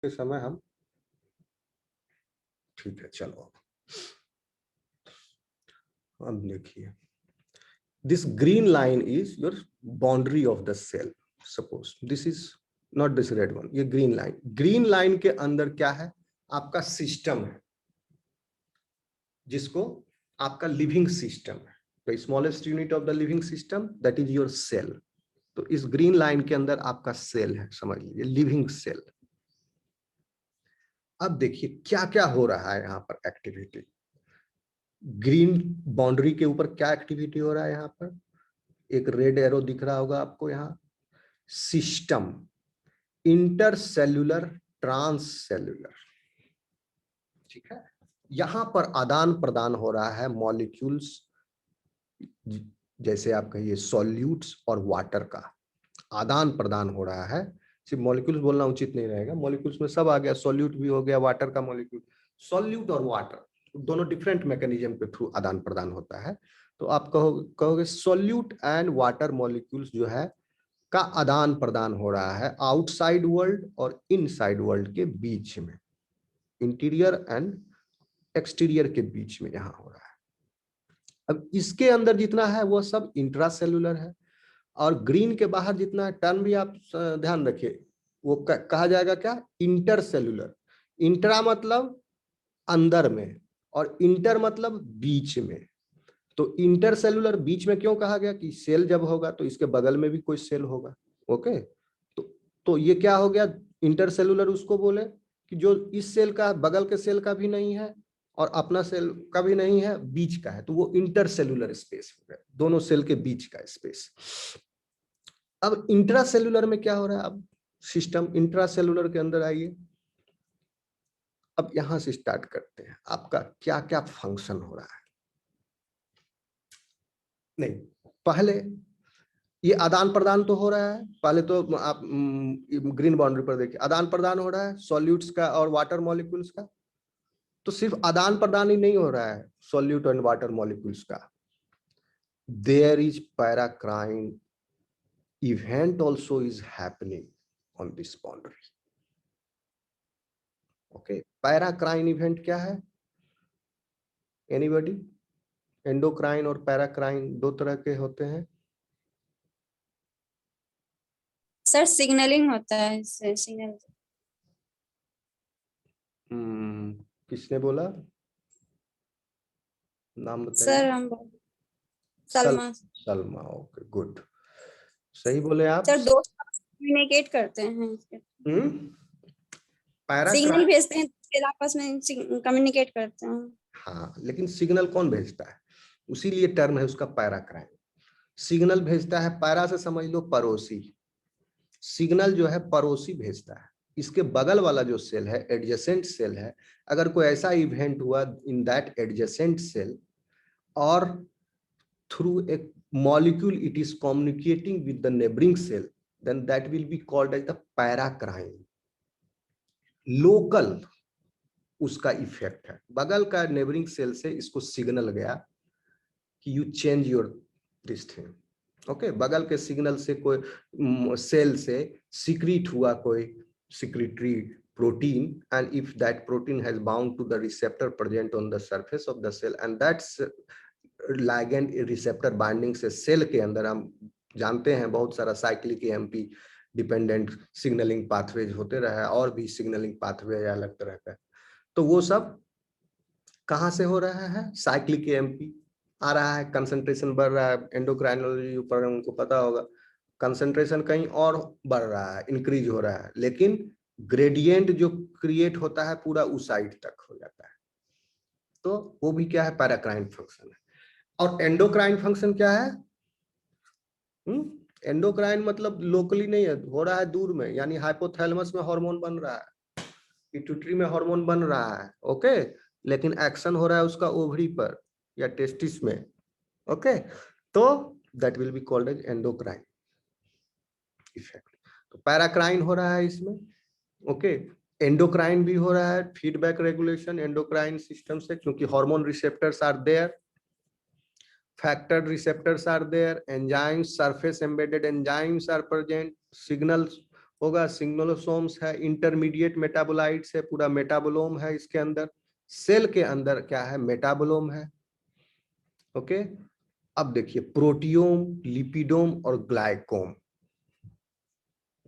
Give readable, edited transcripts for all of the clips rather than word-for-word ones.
के समय हम, ठीक है चलो अब देखिए, this green line is your boundary of the cell. Suppose this is not this red one, ये green line के अंदर क्या है, आपका सिस्टम है जिसको आपका लिविंग सिस्टम है। तो smallest unit of the living system that is your cell. तो इस ग्रीन लाइन के अंदर आपका सेल है, समझ लीजिए लिविंग सेल। अब देखिए क्या क्या हो रहा है यहाँ पर एक्टिविटी। ग्रीन बाउंड्री के ऊपर क्या एक्टिविटी हो रहा है, यहाँ पर एक रेड एरो दिख रहा होगा आपको, यहाँ सिस्टम, इंटरसेल्युलर, ट्रांससेल्युलर, ठीक है। यहां पर आदान प्रदान हो रहा है मॉलिक्यूल्स, जैसे आप कहिए सॉल्यूट्स और वाटर का आदान प्रदान हो रहा है। सिर्फ मॉलिक्यूल्स बोलना उचित नहीं रहेगा, मॉलिक्यूल्स में सब आ गया, सॉल्यूट भी हो गया, वाटर का मॉलिक्यूल। सॉल्यूट और वाटर दोनों डिफरेंट मैकेनिज्म के थ्रू आदान प्रदान होता है। तो आप कहोगे सॉल्यूट एंड वाटर मॉलिक्यूल्स जो है का आदान प्रदान हो रहा है आउटसाइड वर्ल्ड और इनसाइड वर्ल्ड के बीच में, इंटीरियर एंड एक्सटीरियर के बीच में यहाँ हो रहा है। अब इसके अंदर जितना है वो सब इंट्रासेल्युलर है, और ग्रीन के बाहर जितना है, टर्म भी आप ध्यान रखिए, वो कहा जाएगा क्या, इंटरसेल्युलर। इंट्रा मतलब अंदर में और इंटर मतलब बीच में। तो इंटरसेल्युलर बीच में क्यों कहा गया कि सेल जब होगा तो इसके बगल में भी कोई सेल होगा। ओके, तो ये क्या हो गया, इंटरसेल्युलर उसको बोले कि जो इस सेल का बगल के सेल का भी नहीं है और अपना सेल का भी नहीं है, बीच का है, तो वो इंटरसेल्युलर स्पेस हो गया, दोनों सेल के बीच का स्पेस। अब इंट्रासेल्युलर में क्या हो रहा है, अब सिस्टम इंट्रासेल्युलर के अंदर आइए। अब यहां से स्टार्ट करते हैं, आपका क्या क्या फंक्शन हो रहा है। नहीं, पहले ये आदान प्रदान तो हो रहा है, पहले तो आप ग्रीन बाउंड्री पर देखिए, आदान प्रदान हो रहा है सॉल्यूट्स का और वाटर मॉलिक्यूल्स का। तो सिर्फ आदान प्रदान ही नहीं हो रहा है सॉल्यूट एंड वाटर मॉलिक्यूल्स का, there is paracrine event also is happening on this boundary. Okay, paracrine event क्या है, एनीबॉडी? एंडोक्राइन और पैराक्राइन दो तरह के होते हैं। सर सिग्नलिंग होता है इससे, सिग्नल। किसने बोला, नाम बताइए। सर हम सलमा। सलमा, ओके गुड, सही बोले आप। सर दोस्त कम्युनिकेट करते हैं, सिग्नल पैराक्राइन, भेजते हैं, फिर आपस में कम्युनिकेट करते हैं। हाँ, लेकिन सिग्नल कौन भेजता है, उसीलिए टर्म है उसका पैराक्राइन। सिग्नल भेजता है, पैरा से समझ लो पड़ोसी, सिग्नल जो है पड़ोसी भेजता है। इसके बगल वाला जो सेल है, एडजेसेंट सेल है, अगर कोई ऐसा इवेंट हुआ इन दैट एडजेसेंट सेल और through a molecule it is communicating with the neighboring cell, then that will be called as the paracrine. Local उसका इफेक्ट है, बगल का नेबरिंग सेल से इसको सिग्नल गया कि you change your this thing. Okay, बगल के सिग्नल से कोई सेल से सिक्रीट हुआ कोई secretory protein, and if that protein has bound to the receptor present on the surface of the cell, and that's ligand receptor binding से cell के अंदर, हम जानते हैं बहुत सारा cyclic MP dependent signalling pathways होते रहे, और भी सिग्नलिंग पाथवे अलग तरह का, तो वो सब कहाँ से हो रहा है, साइक्लिक एमपी आ रहा है, कंसंट्रेशन बढ़ रहा है। एंडोक्राइनोलॉजी पर उनको पता होगा, कंसंट्रेशन कहीं और बढ़ रहा है, इंक्रीज हो रहा है, लेकिन ग्रेडियंट जो क्रिएट होता है पूरा उस साइड तक हो जाता है। तो वो भी क्या है, पैराक्राइन फंक्शन है। और एंडोक्राइन फंक्शन क्या है, एंडोक्राइन मतलब लोकली नहीं है, हो रहा है दूर में, यानी हाइपोथैलेमस में हार्मोन बन रहा है, पिट्यूटरी में हार्मोन बन रहा है, ओके, लेकिन एक्शन हो रहा है उसका ओवरी पर या टेस्टिस में। ओके, तो that will be called as endocrine effect. तो पैराक्राइन हो रहा है इसमें, ओके। एंडोक्राइन भी हो रहा है, फीडबैक रेगुलेशन एंडोक्राइन सिस्टम से, क्योंकि hormone receptors are there, factor receptors are there, enzymes, surface embedded enzymes are present, signals होगा, सिग्नलोसोम्स है, इंटरमीडिएट मेटाबोलाइट्स है, पूरा मेटाबोलोम है इसके अंदर, सेल के अंदर क्या है, मेटाबोलोम है। ओके, अब देखिए प्रोटियोम, लिपिडोम और ग्लाइकोम,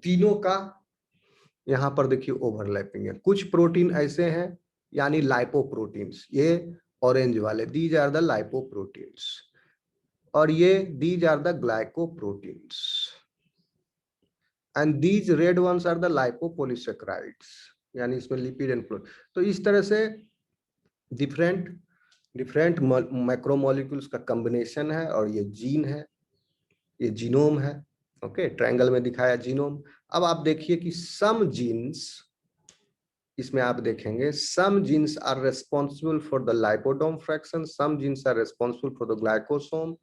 तीनों का यहां पर देखिए ओवरलैपिंग है। कुछ प्रोटीन ऐसे हैं यानी लाइपोप्रोटीन्स, ये ऑरेंज वाले, दीज आर द लाइपोप्रोटीन्स, और ये these are the glycoproteins, and these red ones are the lipopolysaccharides, यानी इसमें लिपिड एंड प्रोटीन। तो इस तरह से डिफरेंट डिफरेंट मैक्रोमोलिक्यूल्स का कॉम्बिनेशन है, और ये जीन है, ये जीनोम है। ओके, ट्रायंगल में दिखाया जीनोम। अब आप देखिए कि सम जीन्स, इसमें आप देखेंगे some genes are responsible for the lipidome fraction, some genes are responsible for the glycosome,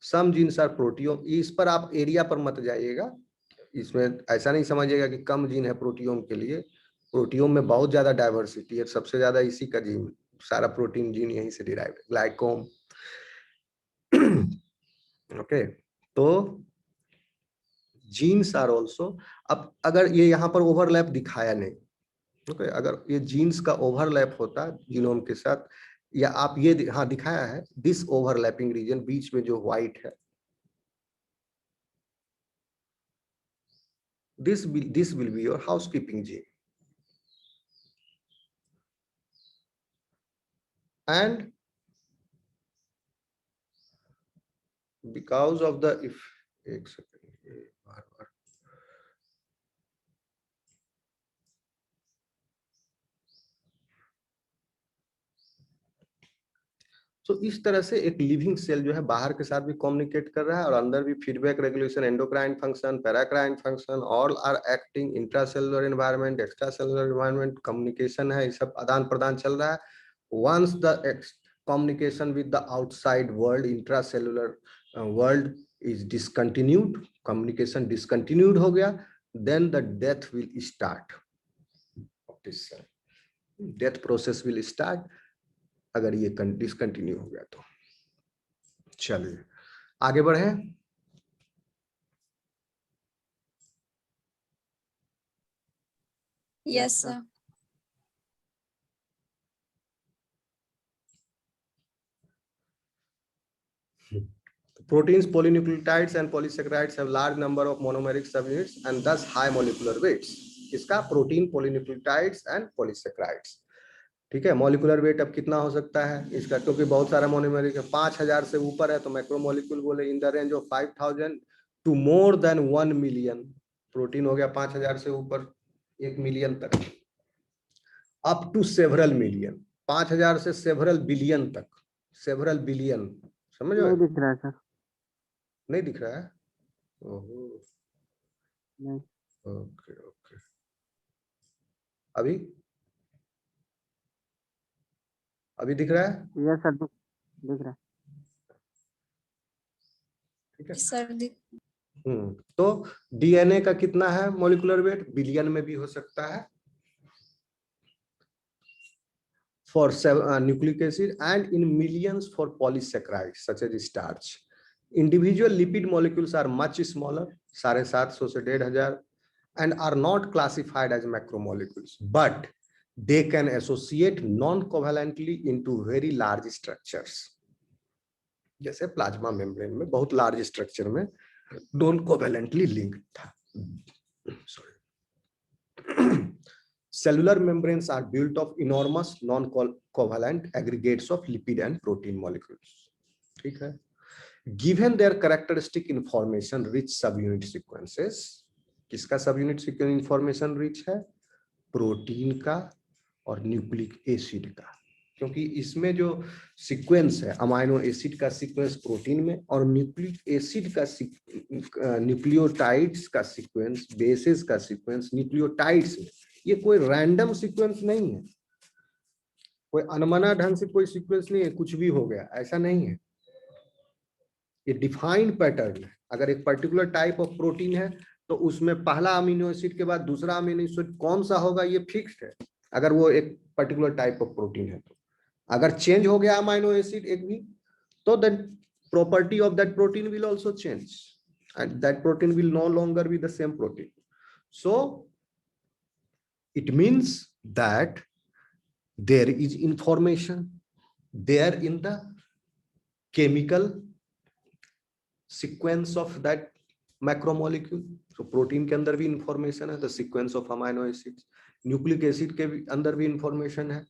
some genes are proteome. इस पर आप एरिया पर मत जाइएगा, इसमें ऐसा नहीं समझिएगा कि कम जीन है प्रोटियोम के लिए। प्रोटियोम में बहुत ज्यादा डाइवर्सिटी है, सबसे ज्यादा इसी का जीन, सारा प्रोटीन जीन यहीं से डिराइव है, ग्लाइकोम। ओके, तो जीन्स आर ऑल्सो, अब अगर ये यहाँ पर ओवरलैप दिखाया नहीं, ओके, अगर ये जीन्स का ओवरलैप होता जीनोम के साथ, या आप ये हाँ दिखाया है दिस ओवरलैपिंग रीजन, बीच में जो व्हाइट है, this will be your housekeeping gene, and because of the, if एक सेकंड, बार-बार तो इस तरह से एक लिविंग सेल जो है बाहर के साथ भी कम्युनिकेट कर रहा है और अंदर भी feedback, regulation, endocrine function, paracrine function, all are acting, intracellular environment, extracellular environment, communication है, ये सब आदान प्रदान चल रहा है। Once the communication with the outside world, intracellular world is discontinued, communication discontinued हो गया, then the death will start of this cell, death process will start अगर ये डिसकंटिन्यू हो गया तो। चलिए आगे बढ़े। Yes, sir. Proteins, polynucleotides and polysaccharides have large number of monomeric subunits and thus high molecular weights. इसका प्रोटीन, polynucleotides and polysaccharides, ठीक है। मॉलिक्यूलर वेट अब कितना हो सकता है इसका, क्योंकि बहुत सारा मोनोमेरिक है, 5000 से ऊपर है तो मैक्रोमोलिक्यूल बोले in the range of 5000 to more than 1 million. Protein हो गया 5000 से ऊपर 1 मिलियन तक, अप टू सेवरल मिलियन, 5000 से सेवरल बिलियन तक, सेवरल बिलियन, समझ रहे हो? नहीं दिख रहा है सर, नहीं दिख रहा है, ओहो, नहीं। ओके ओके, अभी अभी दिख रहा है? यस सर, दिख रहा है। ठीक है, सर तो डीएनए का कितना है मॉलिक्यूलर वेट, बिलियन में भी हो सकता है for nucleic acid, and in millions for polysaccharides such as starch. Individual lipid molecules are much smaller, 750 से 1500, and are not classified as macromolecules, but they can associate non-covalently into very large structures. जैसे plasma membrane में बहुत large structure में non covalently linked था। Cellular membranes are built of enormous non-covalent aggregates of lipid and protein molecules. ठीक है, given their characteristic information rich subunit sequences, किसका subunit sequence information rich है, protein का और न्यूक्लिक एसिड का, क्योंकि इसमें जो सीक्वेंस है अमाइनो एसिड का सीक्वेंस प्रोटीन में, और न्यूक्लिक एसिड का न्यूक्लियोटाइड्स का सीक्वेंस, बेसेस का सीक्वेंस न्यूक्लियोटाइड्स में, ये कोई रैंडम सीक्वेंस नहीं है, कोई अनमना ढंग से कोई सीक्वेंस नहीं है, कुछ भी हो गया ऐसा नहीं है, ये डिफाइंड पैटर्न है। अगर एक पर्टिकुलर टाइप ऑफ प्रोटीन है तो उसमें पहला अमीनो एसिड के बाद दूसरा अमीनो एसिड कौन सा होगा ये फिक्स्ड है, अगर वो एक पर्टिकुलर टाइप ऑफ प्रोटीन है तो। अगर चेंज हो गया अमीनो एसिड एक भी, तो that property of that protein will also change, and that protein will no longer be the same protein. So it means that there is information there in the chemical sequence of that macromolecule. So protein के अंदर भी information है, the sequence of amino acids, nucleic acid के अंदर भी information है.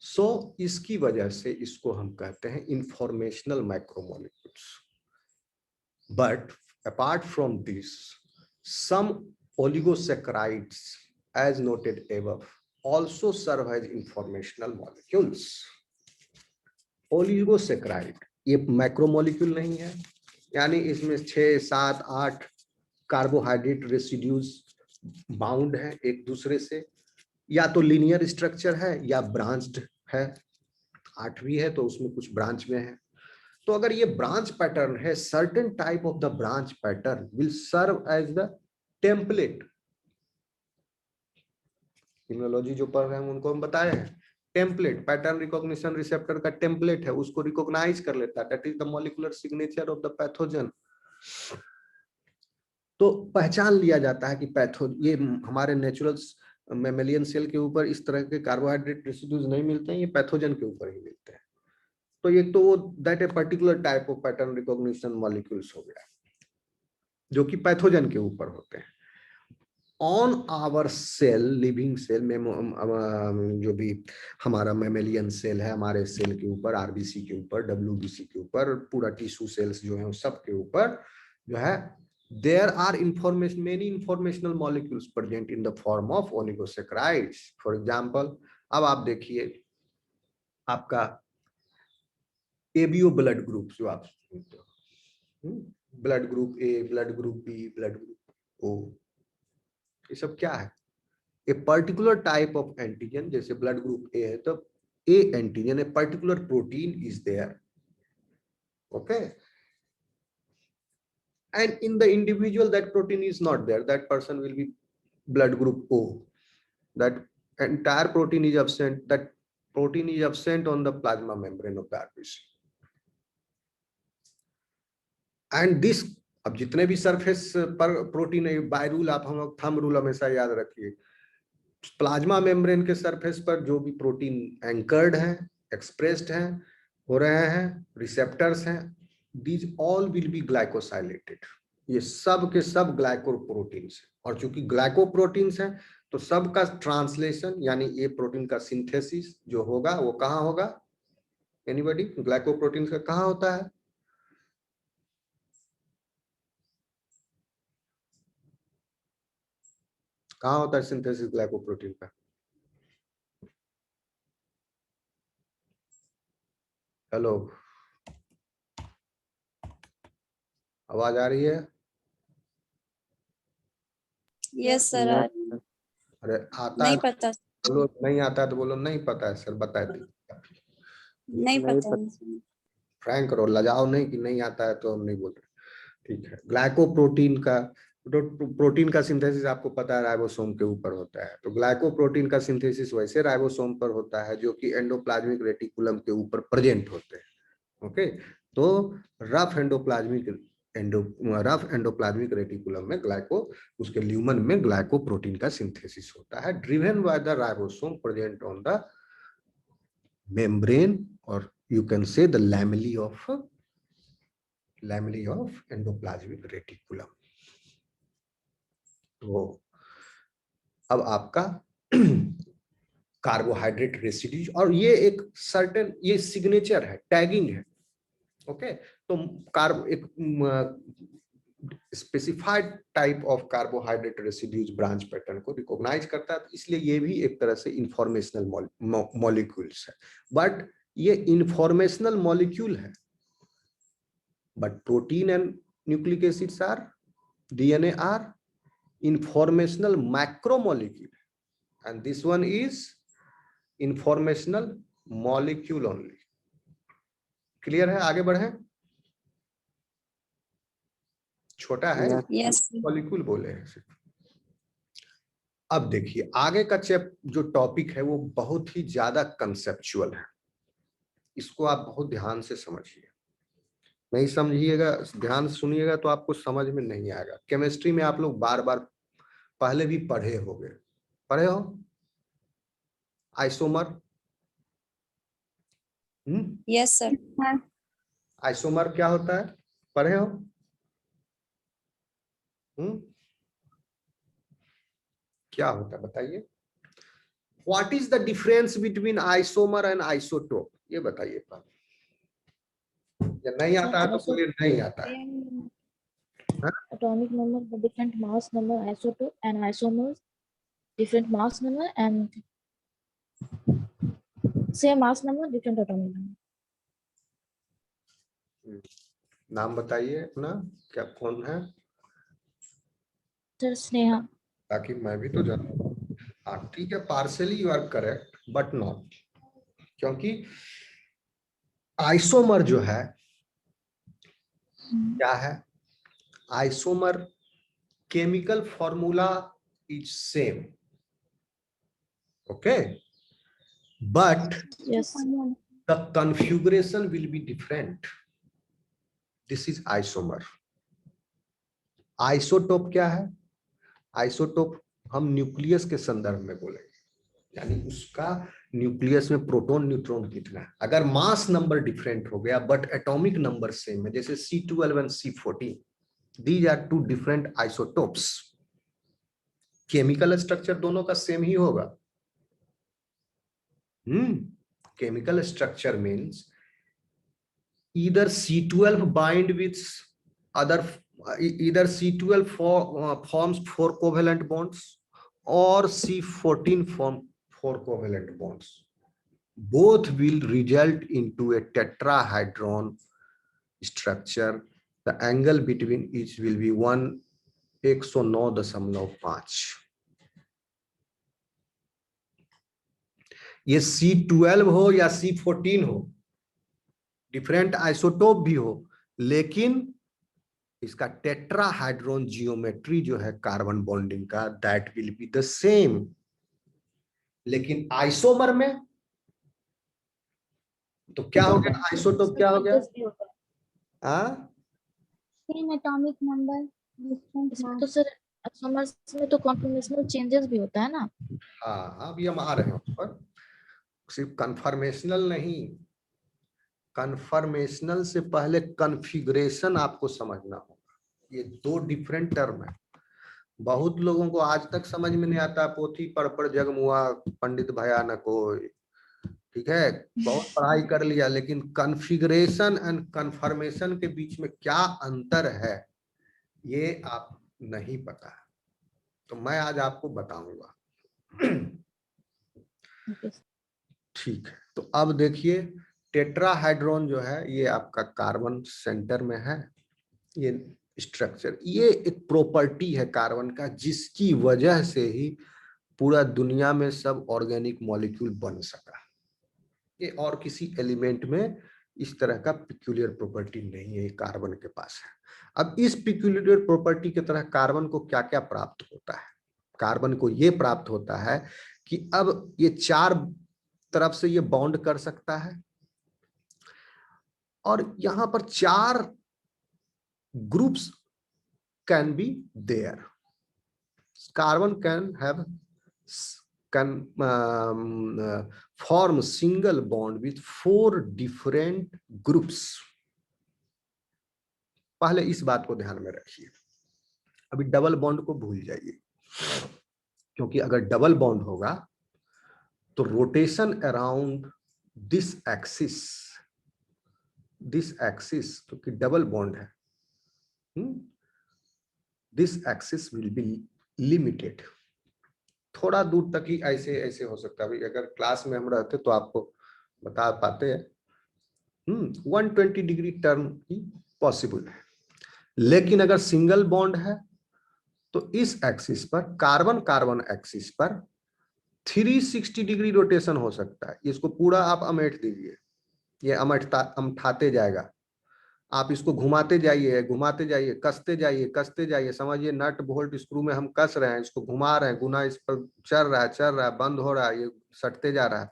सो इसकी वजह से इसको हम कहते हैं informational macromolecules. But apart from this, some oligosaccharides as noted above also serve as informational molecules. Oligosaccharide ये मैक्रोमोलिक्यूल नहीं है, यानी इसमें 6, 7, 8 कार्बोहाइड्रेट रेसिड्यूज बाउंड है एक दूसरे से, या तो लीनियर स्ट्रक्चर है या ब्रांच्ड है. 8 भी है तो उसमें कुछ ब्रांच में है. तो अगर ये ब्रांच पैटर्न है, certain type of the branch pattern will serve as the template. Immunology जो पढ़ रहे हैं उनको हम बताए हैं, टेम्पलेट पैटर्न रिकॉग्निशन रिसेप्टर का टेम्पलेट है, उसको रिकॉग्नाइज कर लेता है. That is the molecular signature of the pathogen. तो पहचान लिया जाता है कि ये हमारे नेचुरल मैमेलियन सेल के ऊपर इस तरह के कार्बोहाइड्रेट रेसिड्यूज नहीं मिलते हैं, ये पैथोजन के ऊपर ही मिलते हैं. तो एक तो वो that a particular type of pattern recognition molecules हो गया जो कि पैथोजन के ऊपर होते हैं. On our cell, living cell में जो भी हमारा मैमेलियन सेल है, हमारे सेल के ऊपर, आरबीसी के ऊपर, डब्ल्यूबीसी के ऊपर, पूरा टिश्यू सेल्स जो है उस सब के ऊपर जो है, there are many informational molecules present in the form of oligosaccharides. For example, अब आप देखिए आपका एबीओ ब्लड ग्रुप जो आप सुनते हो, blood group A, blood group B, blood group O, ये सब क्या है? A particular type of antigen. जैसे ब्लड ग्रुप ए है तो A antigen, a particular protein is there. Okay, and in the individual that protein is not there, that person will be blood group O. That entire protein is absent, that protein is absent on the plasma membrane of the RBC. And this, अब जितने भी surface पर protein है, by rule आप हम thumb rule हमेशा याद रखिए, प्लाज्मा मेम्ब्रेन के सरफेस पर जो भी प्रोटीन एंकर्ड है, एक्सप्रेस्ड है, हो रहे हैं, रिसेप्टर्स हैं, these all will be glycosylated. ये सब के सब ग्लाइकोप्रोटीन्स हैं, और चूंकि ग्लाइकोप्रोटीन्स हैं तो सब का ट्रांसलेशन यानी ये प्रोटीन का सिंथेसिस जो होगा वो कहाँ होगा? एनीबॉडी? ग्लाइकोप्रोटीन्स का कहाँ होता है? कहाँ होता है सिंथेसिस ग्लाइकोप्रोटीन का? हेलो, आवाज आ रही है? Yes sir. अरे आता नहीं है पता. बोलो, नहीं आता है तो बोलो नहीं पता है सर, बता दी. नहीं पता. फ्रैंक करो, लजाओ नहीं कि नहीं आता है तो हम नहीं बोल रहे. ठीक है, ग्लाइकोप्रोटीन का प्रोटीन का सिंथेसिस आपको पता है राइबोसोम के ऊपर होता है. तो ग्लाइकोप्रोटीन का सिंथेसिस वैसे राइबोसोम पर होता है जो कि एंडोप्लाज्मिक रेटिकुलम के ऊपर प्रेजेंट होते हैं. ओके, तो रफ एंडोप्लाज्मिक रेटिकुलम में उसके ल्यूमन में ग्लाइकोप्रोटीन का सिंथेसिस होता है, driven by the ribosome present on the membrane, और you can say the lamellae of endoplasmic reticulum. तो अब आपका कार्बोहाइड्रेट रेसिड्यूज, और ये एक सर्टेन ये सिग्नेचर है, टैगिंग है. ओके, तो एक specified type of carbohydrate residues branch pattern को रिकॉग्नाइज करता है, इसलिए ये भी एक तरह से इंफॉर्मेशनल मॉलिक्यूल्स है. बट ये इंफॉर्मेशनल मॉलिक्यूल है, but protein and nucleic acids are, DNA are informational macromolecule, and this one is informational molecule only. Clear है? आगे बढ़े. छोटा है, यस. मॉलिक्यूल बोले हैं सिर्फ. अब देखिए आगे का जो टॉपिक है वो बहुत ही ज्यादा कंसेप्चुअल है, इसको आप बहुत ध्यान से समझिए. नहीं समझिएगा, ध्यान से सुनिएगा तो आपको समझ में नहीं आएगा। केमिस्ट्री में आप लोग बार बार पहले भी पढ़े होंगे, पढ़े हो आइसोमर। Yes sir. आइसोमर क्या होता है, पढ़े हो? क्या होता है बताइए। What is the difference between isomer and isotope, ये बताइए पहले। या नहीं आता है तो बोलिए नहीं आता है। Atomic number, the different mass number, isotope and isomers, different mass number and same mass number, different atomic number. नाम बताइए अपना, क्या कौन है? Sir, स्नेहा. ताकि मैं भी तो जानूं। हाँ ठीक है, partially you are correct but not, क्योंकि आइसोमर जो है क्या है, isomer chemical formula is same, okay, but Yes. the configuration will be different. This is isomer. Isotope क्या है? आइसोटोप हम न्यूक्लियस के संदर्भ में बोलेंगे, यानी उसका न्यूक्लियस में प्रोटॉन न्यूट्रॉन कितना है। अगर मास नंबर डिफरेंट हो गया बट एटॉमिक नंबर सेम है, जैसे C12 and C14, these are two different isotopes. Chemical structure दोनों का सेम ही होगा। Chemical structure means either C12 bind with other, either C12 forms 4 covalent bonds or C14 form 4 covalent bonds. Both will result into a tetrahedron structure. The angle between each will be 1:109.5. ये C12 हो या C14 हो, different isotope भी हो, लेकिन इसका टेट्राहाइड्रोन geometry जो है कार्बन बॉन्डिंग का, that will B the same. लेकिन आइसोमर में तो क्या हो गया, आइसोटोप क्या हो गया? Same atomic number, different mass. तो सर isomers में तो conformational changes भी होता है ना? हाँ, अभी हम आ रहे हैं उस पर। सिर्फ कन्फर्मेशनल नहीं, कन्फर्मेशनल से पहले कॉन्फ़िगरेशन आपको समझना होगा। ये दो डिफरेंट टर्म है। बहुत लोगों को आज तक समझ में नहीं आता, पोथी पढ़ जग मुआ पंडित भया न कोई, ठीक है, बहुत पढ़ाई कर लिया, लेकिन कॉन्फ़िगरेशन एंड कन्फर्मेशन के बीच में क्या अंतर है ये आप नहीं पता, तो मैं आज आपको बताऊंगा। ठीक है, तो अब देखिए टेट्राहाइड्रोन जो है ये आपका कार्बन सेंटर में है। ये स्ट्रक्चर, ये एक प्रॉपर्टी है कार्बन का, जिसकी वजह से ही पूरा दुनिया में सब ऑर्गेनिक मॉलिक्यूल बन सका। ये और किसी एलिमेंट में इस तरह का पिक्यूलियर प्रॉपर्टी नहीं है, ये कार्बन के पास है। अब इस पिक्यूलियर प्रॉपर्टी की तरह कार्बन को क्या क्या प्राप्त होता है? कार्बन को ये प्राप्त होता है कि अब ये चार तरफ से ये बॉन्ड कर सकता है, और यहां पर 4 groups can be there. Carbon can form single bond with 4 different groups. पहले इस बात को ध्यान में रखिए, अभी डबल बॉन्ड को भूल जाइए, क्योंकि अगर डबल बॉन्ड होगा तो रोटेशन अराउंड दिस एक्सिस, क्योंकि डबल बॉन्ड है, this axis will be limited. थोड़ा दूर तक ही ऐसे ऐसे हो सकता है। अगर क्लास में हम रहते तो आपको बता पाते हैं, 120 डिग्री टर्न ही पॉसिबल है। लेकिन अगर सिंगल बॉन्ड है तो इस एक्सिस पर, कार्बन कार्बन एक्सिस पर 360 डिग्री रोटेशन हो सकता है। इसको पूरा आप अमेट दीजिए, ये अमठाते जाएगा। आप इसको घुमाते जाइए, कसते जाइए, समझिए नट बोल्ट स्क्रू में हम कस रहे हैं, इसको घुमा रहे हैं, गुना इस पर चल रहा है, बंद हो रहा है, ये सटते जा रहा है।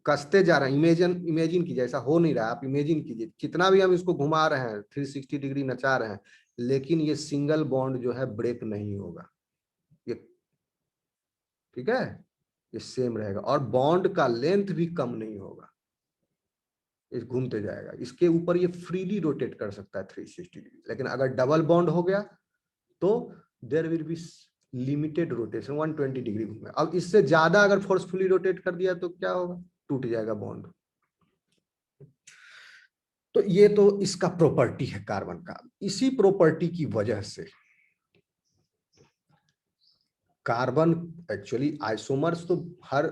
कसते जा रहे हैं, इमेजिन कीजिए, ऐसा हो नहीं रहा है, आप इमेजिन कीजिए कितना भी हम इसको घुमा रहे हैं 360 डिग्री नचा रहे हैं, लेकिन ये सिंगल बॉन्ड जो है ब्रेक नहीं होगा, ये ठीक है, ये सेम रहेगा और बॉन्ड का लेंथ भी कम नहीं होगा, ये घूमते जाएगा, इसके ऊपर ये फ्रीली रोटेट कर सकता है 360 डिग्री। लेकिन अगर डबल बॉन्ड हो गया तो there will be limited rotation, 120 degree घूमे। अब इससे ज्यादा अगर फोर्सफुली रोटेट कर दिया तो क्या होगा, टूट जाएगा बॉन्ड। तो ये तो इसका प्रॉपर्टी है कार्बन का। इसी प्रॉपर्टी की वजह से कार्बन एक्चुअली आइसोमर्स तो हर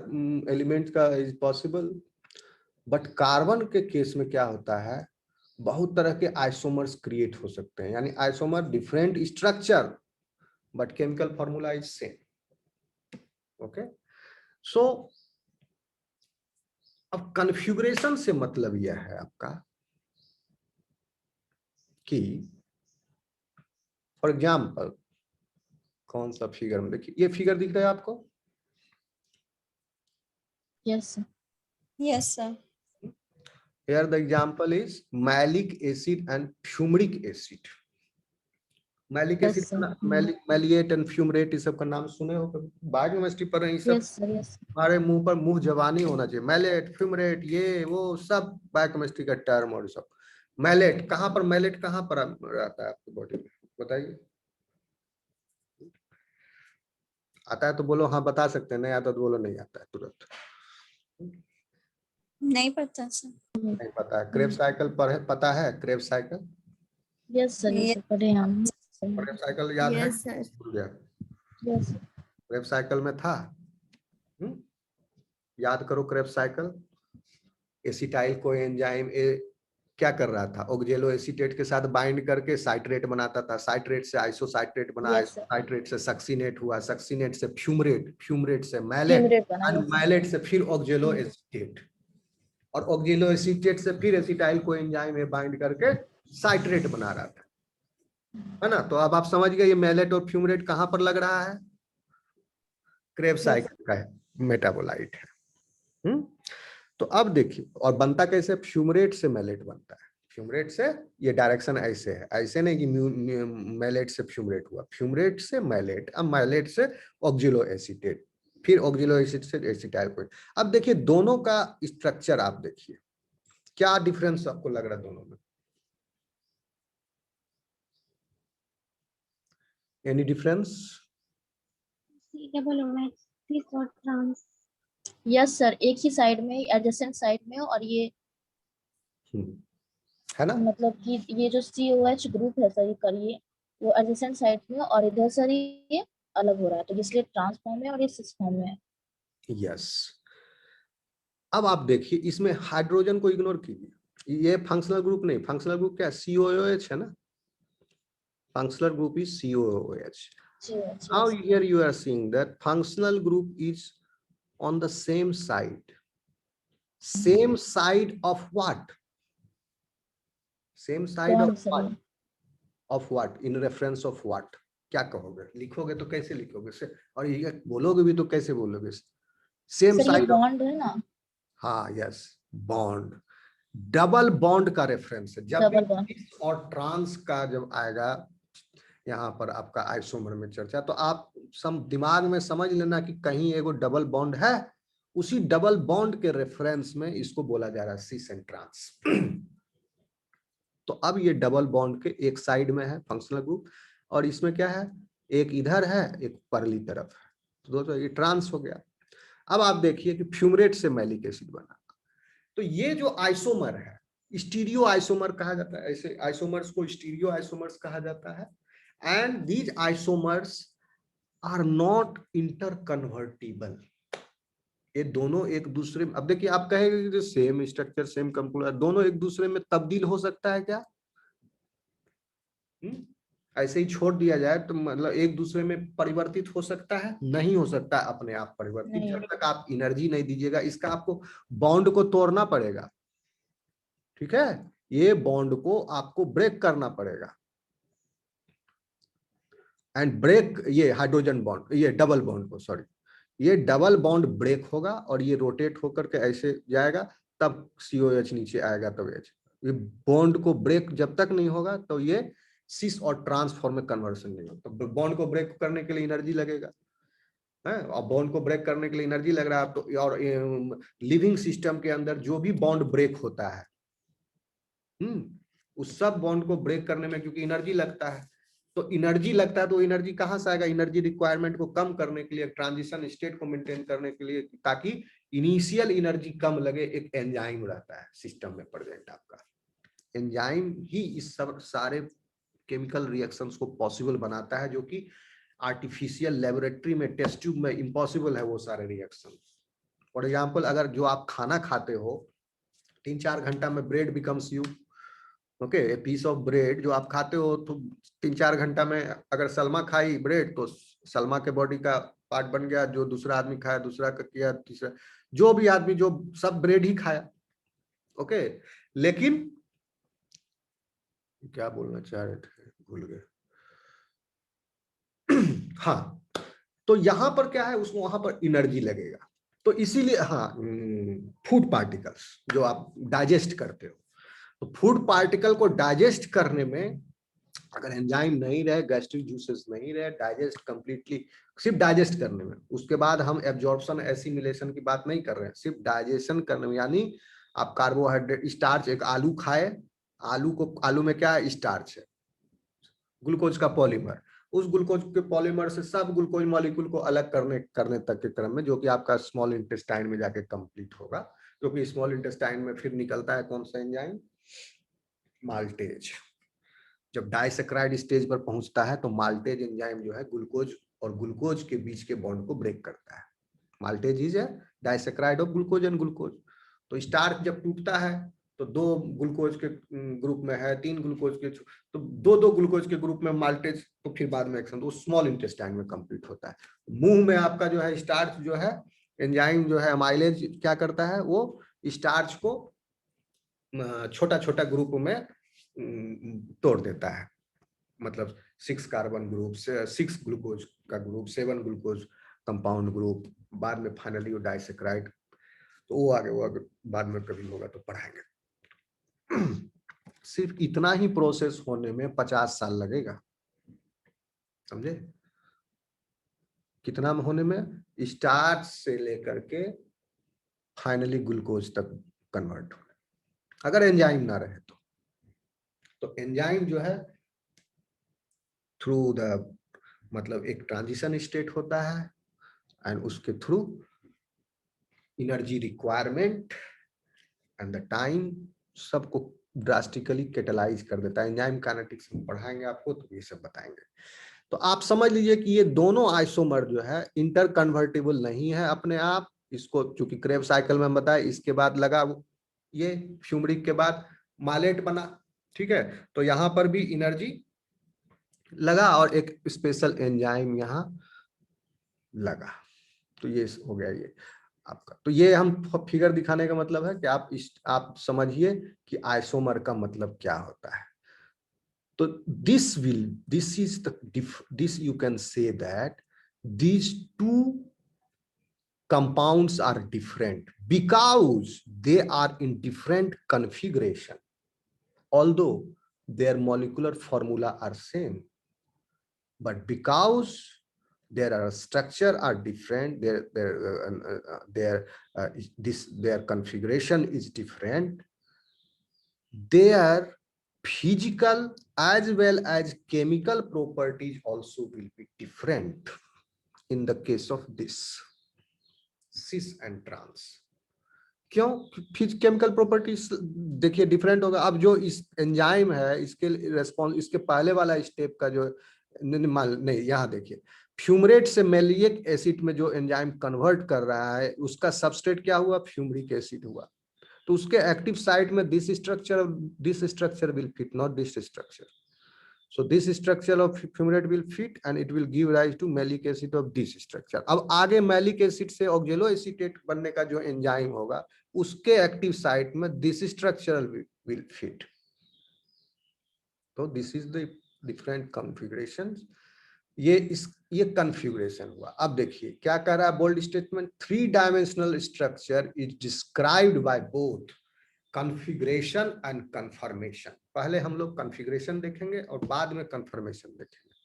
एलिमेंट का इज पॉसिबल, बट कार्बन के केस में क्या होता है, बहुत तरह के आइसोमर्स क्रिएट हो सकते हैं, यानी isomer different structure but chemical formula is same. Okay, so अब कॉन्फ़िगरेशन से मतलब यह है आपका कि फॉर एग्जाम्पल कौन सा फिगर में देखिए, ये फिगर दिख रहा है आपको, yes sir. Yes, sir. here the example is malic acid and fumaric acid। Malic Yes, acid sir. Maleate and fumarate, इस सब का नाम सुने हो कभी, बायोकेमिस्ट्री पर रहे, सब यस सर। यस हमारे मुंह पर मुंह जबानी होना चाहिए, मैलेट फ्यूमरेट ये वो सब बायोकेमिस्ट्री का टर्म और सब। मैलेट कहाँ पर, मैलेट कहाँ पर आता है आपकी बॉडी में, बताइए, आता है तो बोलो हाँ बता सकते हैं, नहीं आता तो बोलो नहीं आता है तुरंत। नहीं पता सर। नहीं पता है, क्रेब साइकिल पर है, पता है Krebs cycle, yes sir. Yes sir, पढ़े हम। क्रेब साइकिल याद है, Yes, sir. भूल गया, यस क्रेब साइकिल में था, याद करो क्रेब साइकिल, एसिटाइल कोएंजाइम क्या कर रहा था, ऑक्जेलो एसीटेट के साथ बाइंड करके साइट्रेट बनाता था, साइट्रेट से आइसोसाइट्रेट बना, Yes, sir. साइट्रेट से सक्सीनेट हुआ, सक्सीनेट से फ्यूमरेट, फ्यूमरेट से मैलेट, Accumulate बना। और yes, sir. मैलेट से फिर ऑक्जेलो एसीटेट, और ऑक्जेलो एसीटेट से फिर एसिटाइल कोएंजाइम में बाइंड करके साइट्रेट बना रहा था, है ना। तो अब आप समझ गए ये मैलेट और फ्यूमरेट कहां पर लग रहा है, क्रेब साइकिल का मेटाबोलाइट है। तो अब देखिए, और बनता कैसे, फ्यूमरेट से मैलेट बनता है, फ्यूमरेट से, ये डायरेक्शन ऐसे है, ऐसे नहीं कि मैलेट से फ्यूमरेट हुआ, फ्यूमरेट से मैलेट, अब मैलेट से ऑक्जेलो एसीटेट, फिर ऑक्जेलो एसिड से एसिटाइल कोएंजाइम। अब देखिए दोनों का स्ट्रक्चर आप देखिए, क्या डिफरेंस आपको लग रहा है दोनों में, एनी डिफरेंस? यस सर, एक ही साइड में, एडजेसेंट साइड में, और ये है ना, मतलब कि ये जो COH ग्रुप है सर, ये करिए वो एडजेसेंट साइड में, और इधर सर ये अलग हो रहा है, तो इसलिए ट्रांसफॉर्म है और ये सिस फॉर्म में है। यस। अब आप देखिए इसमें हाइड्रोजन को इग्नोर कीजिए, ये फंक्शनल ग्रुप नहीं, फंक्शनल ग्रुप क्या, COOH है ना, functional group is COOH। Now here you are seeing that functional group is on the same side of what, same side of what, of what, in reference of what, क्या कहोगे, लिखोगे तो कैसे लिखोगे से, और ये बोलोगे भी तो कैसे बोलोगे, सेम साइड बॉन्ड है ना, हाँ यस, बॉन्ड, डबल बॉन्ड का रेफरेंस है, जब भी इस और ट्रांस का जब आएगा यहाँ पर आपका आइसोमर में चर्चा, तो आप दिमाग में समझ लेना कि कहीं एगो डबल बॉन्ड है, उसी डबल बॉन्ड के रेफरेंस में इसको बोला जा रहा है सिस एंड ट्रांस। तो अब ये डबल बॉन्ड के एक साइड में है फंक्शनल ग्रुप, और इसमें क्या है, एक इधर है एक परली तरफ है, तो दोस्तों ये ट्रांस हो गया। अब आप देखिए कि फ्यूमरेट से मैलिक एसिड बना, तो ये जो आइसोमर है स्टीरियो आइसोमर कहा जाता है, ऐसे आइसोमर्स को स्टीरियो आइसोमर्स कहा जाता है, and these isomers are not interconvertible। ये दोनों एक दूसरे में, अब देखिए आप कहेंगे कि सेम स्ट्रक्चर सेम कंपोनेंट, दोनों एक दूसरे में तब्दील हो सकता है क्या, ऐसे ही छोड़ दिया जाए तो मतलब एक दूसरे में परिवर्तित हो सकता है, नहीं हो सकता अपने आप परिवर्तित, जब तक आप एनर्जी नहीं दीजिएगा, इसका आपको बॉन्ड को तोड़ना पड़ेगा, ठीक है, ये बॉन्ड को आपको ब्रेक करना पड़ेगा, एंड ब्रेक ये हाइड्रोजन बॉन्ड, ये डबल बॉन्ड को, सॉरी, ये डबल बॉन्ड ब्रेक होगा और ये रोटेट होकर के ऐसे जाएगा, तब COH नीचे आएगा, तब H। ये बॉन्ड को ब्रेक जब तक नहीं होगा तो ये सिस और ट्रांस फॉर्म में कन्वर्सन नहीं होगा। तो बॉन्ड को ब्रेक करने के लिए एनर्जी लगेगा है, और बॉन्ड को ब्रेक करने के लिए एनर्जी लग रहा है तो, और लिविंग सिस्टम के अंदर जो भी बॉन्ड ब्रेक होता है उस सब बॉन्ड को ब्रेक करने में क्योंकि एनर्जी लगता है, तो एनर्जी लगता है तो एनर्जी कहां से आएगा? एनर्जी रिक्वायरमेंट को कम करने के लिए, ट्रांजिशन स्टेट को मेंटेन करने के लिए, ताकि इनिशियल एनर्जी कम लगे, एक एंजाइम रहता है सिस्टम में प्रेजेंट आपका। एंजाइम ही इस सब सारे केमिकल रिएक्शंस को पॉसिबल बनाता है, जो कि आर्टिफिशियल लेबोरेटरी में, टेस्ट ट्यूब में इम्पॉसिबल है वो सारे रिएक्शन। फॉर एग्जाम्पल, अगर जो आप खाना खाते हो 3-4 घंटा में bread becomes you, okay, a piece of bread जो आप खाते हो, तो 3-4 घंटा में अगर सलमा खाई ब्रेड तो सलमा के बॉडी का पार्ट बन गया, जो दूसरा आदमी खाया दूसरा का किया, तीसरा जो भी आदमी, जो सब ब्रेड ही खाया, ओके। लेकिन क्या बोलना चाह रहे थे, भूल गए। हाँ, तो यहां पर क्या है, उसमें वहां पर एनर्जी लगेगा, तो इसीलिए हाँ, फूड पार्टिकल्स जो आप डाइजेस्ट करते हो, तो फूड पार्टिकल को डाइजेस्ट करने में अगर एंजाइम नहीं रहे, गैस्ट्रिक जूसेस नहीं रहे, डाइजेस्ट कंप्लीटली, सिर्फ डाइजेस्ट करने में, उसके बाद हम एब्जॉर्प्शन एसिमिलेशन की बात नहीं कर रहे हैं, सिर्फ डाइजेशन करने में, यानी आप कार्बोहाइड्रेट, स्टार्च, एक आलू खाए, आलू में क्या है? स्टार्च है, ग्लूकोज का पॉलीमर, उस ग्लूकोज के पॉलीमर से सब ग्लूकोज मॉलिक्यूल को अलग करने तक के क्रम में, जो कि आपका स्मॉल इंटेस्टाइन में जाके कंप्लीट होगा, क्योंकि स्मॉल इंटेस्टाइन में फिर निकलता है कौन सा एंजाइम? माल्टेज। जब डाइसैकराइड स्टेज पर पहुंचता है तो माल्टेज एंजाइम जो है ग्लूकोज और ग्लूकोज के बीच के बॉन्ड को ब्रेक करता है। Maltase is disaccharide of glucose and glucose. तो स्टार्च जब टूटता है तो 2 ग्लूकोज के ग्रुप में है, 3 ग्लूकोज के, तो 2 ग्लूकोज के ग्रुप में माल्टेज, तो फिर बाद में एक्शन तो स्मॉल इंटेस्टाइन में कंप्लीट होता है। मुंह में आपका जो है स्टार्च जो है एंजाइम जो है अमाइलेज क्या करता है, वो स्टार्च को छोटा छोटा ग्रुप में तोड़ देता है, मतलब 6 कार्बन ग्रुप, 6 ग्लूकोज का ग्रुप, 7 ग्लूकोज कंपाउंड ग्रुप, बाद में फाइनली वो डाइसैकराइड, तो वो आगे बाद में कभी होगा तो पढ़ाएंगे। सिर्फ इतना ही प्रोसेस होने में 50 साल लगेगा, समझे? कितना होने में? स्टार्च से लेकर के फाइनली ग्लूकोज तक कन्वर्ट होने, अगर एंजाइम ना रहे तो एंजाइम जो है थ्रू द, मतलब एक ट्रांजिशन स्टेट होता है, एंड उसके through energy requirement and the time सबको ड्रास्टिकली कैटलाइज कर देता है। एंजाइम काइनेटिक्स में पढ़ाएंगे आपको, तो ये सब बताएंगे। तो आप समझ लीजिए कि ये दोनों आइसोमर जो है इंटर कन्वर्टेबल नहीं है अपने आप, इसको चूंकि क्रेब साइकिल में बताया, इसके बाद लगा ये फ्यूमरिक के बाद मालेट बना, ठीक है, तो यहाँ पर भी एनर्जी लगा और एक स्पेशल एंजाइम यहाँ लगा, तो ये हो गया ये आपका। तो ये हम फिगर दिखाने का मतलब है कि आप समझिए कि आइसोमर का मतलब क्या होता है। तो this you can say that these two compounds are different because they are in different configuration, although their molecular formula are same, but because their structure are different, their configuration is different, their physical as well as chemical properties also will be different in the case of this cis and trans। क्यों? Chemical properties देखिए different होगा। अब जो इस enzyme है इसके response, इसके पहले वाला स्टेप का जो नहीं, यहाँ देखिए फ्यूमरेट से मैलिक एसिड में जो एंजाइम कन्वर्ट कर रहा है उसका सबस्ट्रेट क्या हुआ? फ्यूमरिक एसिड हुआ। तो उसके एक्टिव साइट में this structure will fit, not this structure. So this structure of fumarate will fit and it will give rise to malic acid of this structure. अब आगे मैलिक एसिड से ऑक्जेलो acetate बनने का जो एंजाइम होगा उसके active site में this structure will fit. तो this is the different configurations ये कन्फिगुरेशन हुआ। अब देखिए क्या कह रहा है bold statement, 3 dimensional structure is described by both configuration and conformation. पहले हम लोग कॉन्फ़िगरेशन देखेंगे और बाद में कन्फर्मेशन देखेंगे।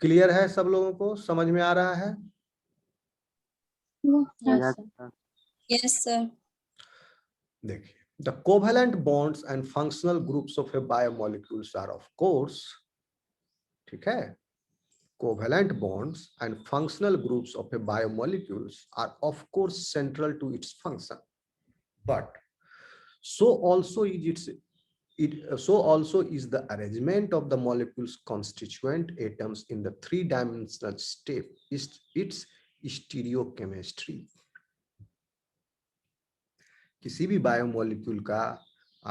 क्लियर है सब लोगों को, समझ में आ रहा है? Yes, Yes, sir. sir. Yes, sir. देखिए, the covalent bonds and functional groups of a biomolecules are of course, ठीक है, covalent bonds and functional groups of a biomolecules are of course central to its function, but so also is the arrangement of the molecules constituent atoms in the 3-dimensional step is its stereochemistry। किसी भी biomolecule का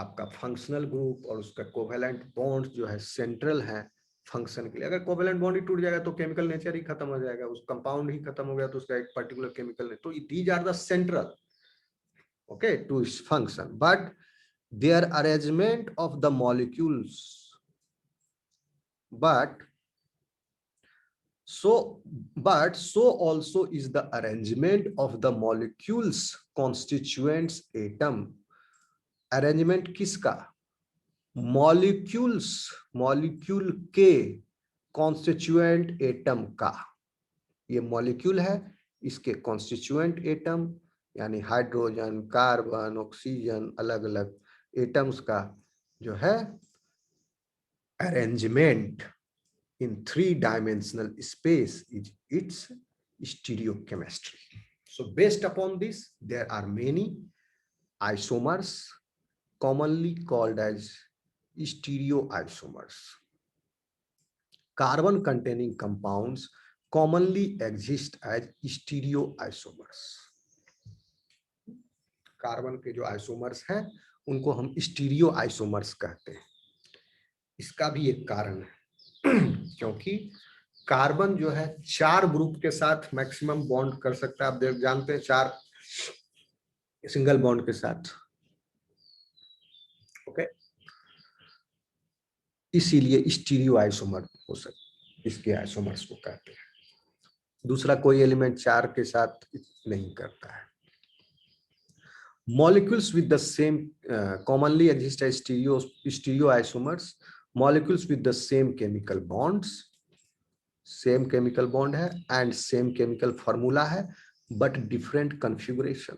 आपका functional group और उसका covalent bond जो है central है function के लिए। अगर कोवेलेंट बॉन्ड ही टूट जाएगा तो केमिकल नेचर ही खत्म हो जाएगा, उस कंपाउंड ही खत्म हो गया तो उसका एक पर्टिकुलर केमिकल, तो these are the central, okay, to its function, but their arrangement of the molecules, but so also is the arrangement of the molecules constituents atom। arrangement किसका? molecules, molecule के constituent atom का। ये molecule है, इसके constituent atom यानी hydrogen, carbon, oxygen, अलग अलग atoms का जो है arrangement in 3-dimensional space is its stereochemistry। So based upon this, there are many isomers commonly called as stereoisomers। Carbon containing compounds commonly exist as stereoisomers। Carbon के जो isomers हैं उनको हम स्टीरियोआइसोमर्स कहते हैं। इसका भी एक कारण है क्योंकि कार्बन जो है 4 ग्रुप के साथ मैक्सिमम बॉन्ड कर सकता है। आप जानते हैं 4 सिंगल बॉन्ड के साथ, ओके, इसीलिए स्टीरियो आइसोमर हो सकते, इसके आइसोमर्स को कहते हैं। दूसरा कोई एलिमेंट 4 के साथ नहीं करता है। Molecules with the same commonly exist as stereoisomers, molecules with the same chemical bonds, same chemical bond है एंड सेम केमिकल फॉर्मूला है बट डिफरेंट कॉन्फ़िगरेशन।